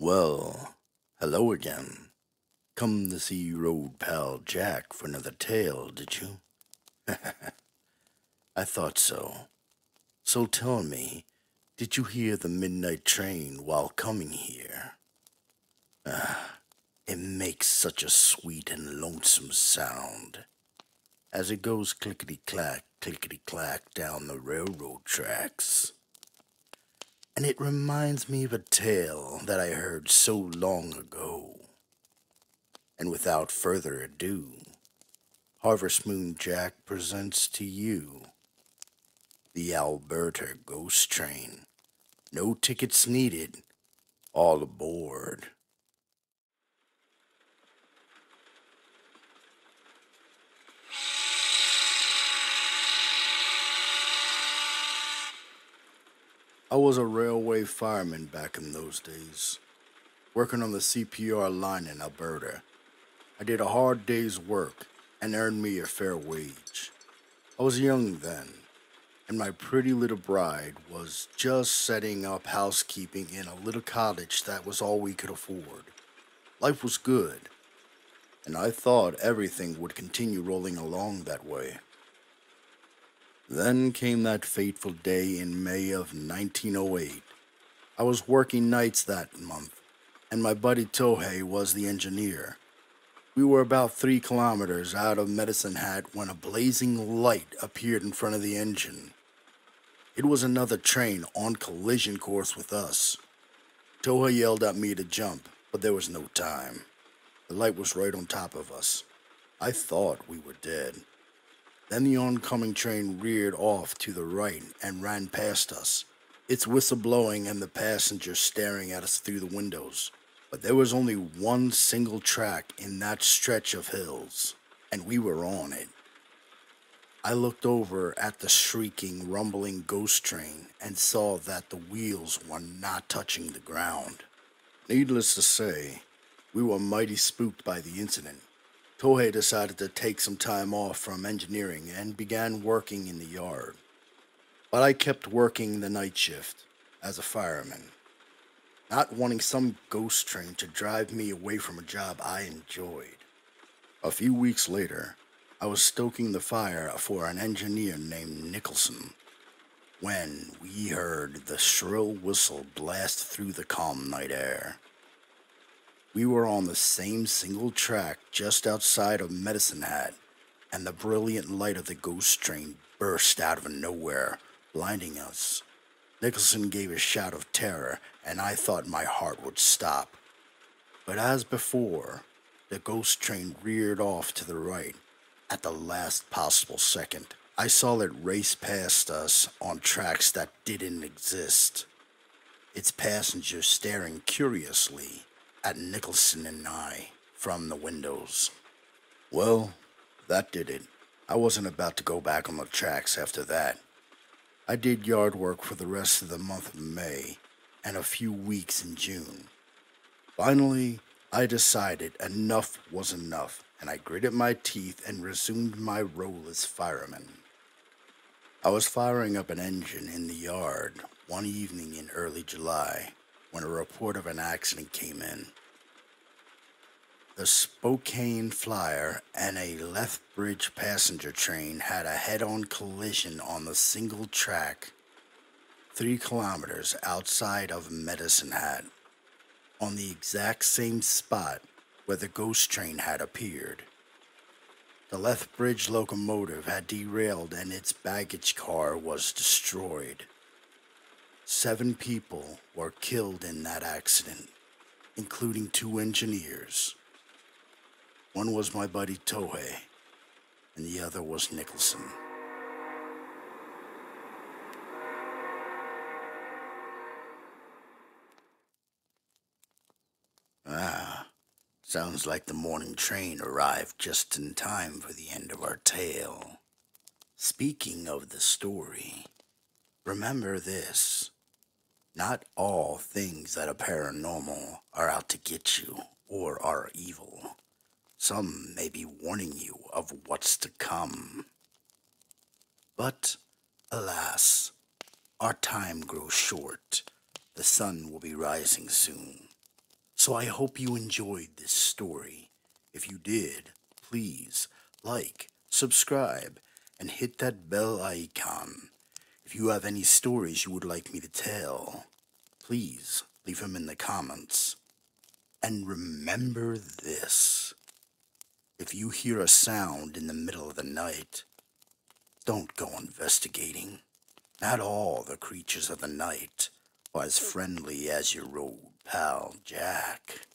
Well, hello again. Come to see your old pal Jack for another tale, did you? I thought so. So tell me, did you hear the midnight train while coming here? It makes such a sweet and lonesome sound as it goes clickety clack down the railroad tracks. And it reminds me of a tale that I heard so long ago. And without further ado, Harvest Moon Jack presents to you the Alberta Ghost Train. No tickets needed. All aboard. I was a railway fireman back in those days, working on the CPR line in Alberta. I did a hard day's work and earned me a fair wage. I was young then, and my pretty little bride was just setting up housekeeping in a little cottage that was all we could afford. Life was good, and I thought everything would continue rolling along that way. Then came that fateful day in May of 1908. I was working nights that month, and my buddy Tohei was the engineer. We were about 3 kilometers out of Medicine Hat when a blazing light appeared in front of the engine. It was another train on collision course with us. Tohei yelled at me to jump, but there was no time. The light was right on top of us. I thought we were dead. Then the oncoming train reared off to the right and ran past us, its whistle blowing and the passengers staring at us through the windows. But there was only one single track in that stretch of hills, and we were on it. I looked over at the shrieking, rumbling ghost train and saw that the wheels were not touching the ground. Needless to say, we were mighty spooked by the incident. Tohei decided to take some time off from engineering and began working in the yard. But I kept working the night shift as a fireman, not wanting some ghost train to drive me away from a job I enjoyed. A few weeks later, I was stoking the fire for an engineer named Nicholson when we heard the shrill whistle blast through the calm night air. We were on the same single track just outside of Medicine Hat, and the brilliant light of the ghost train burst out of nowhere, blinding us. Nicholson gave a shout of terror, and I thought my heart would stop. But as before, the ghost train reared off to the right at the last possible second. I saw it race past us on tracks that didn't exist, its passengers staring curiously at Nicholson and I from the windows. Well, that did it. I wasn't about to go back on the tracks after that. I did yard work for the rest of the month of May and a few weeks in June. Finally, I decided enough was enough, and I gritted my teeth and resumed my role as fireman. I was firing up an engine in the yard one evening in early July when a report of an accident came in. The Spokane Flyer and a Lethbridge passenger train had a head-on collision on the single track 3 kilometers outside of Medicine Hat, on the exact same spot where the ghost train had appeared. The Lethbridge locomotive had derailed and its baggage car was destroyed. 7 people were killed in that accident, including 2 engineers. One was my buddy Tohei, and the other was Nicholson. Ah, sounds like the morning train arrived just in time for the end of our tale. Speaking of the story, remember this. Not all things that are paranormal are out to get you or are evil. Some may be warning you of what's to come. But, alas, our time grows short. The sun will be rising soon. So I hope you enjoyed this story. If you did, please like, subscribe, and hit that bell icon. If you have any stories you would like me to tell, please leave them in the comments. And remember this. If you hear a sound in the middle of the night, don't go investigating. Not all the creatures of the night are as friendly as your old pal Jack.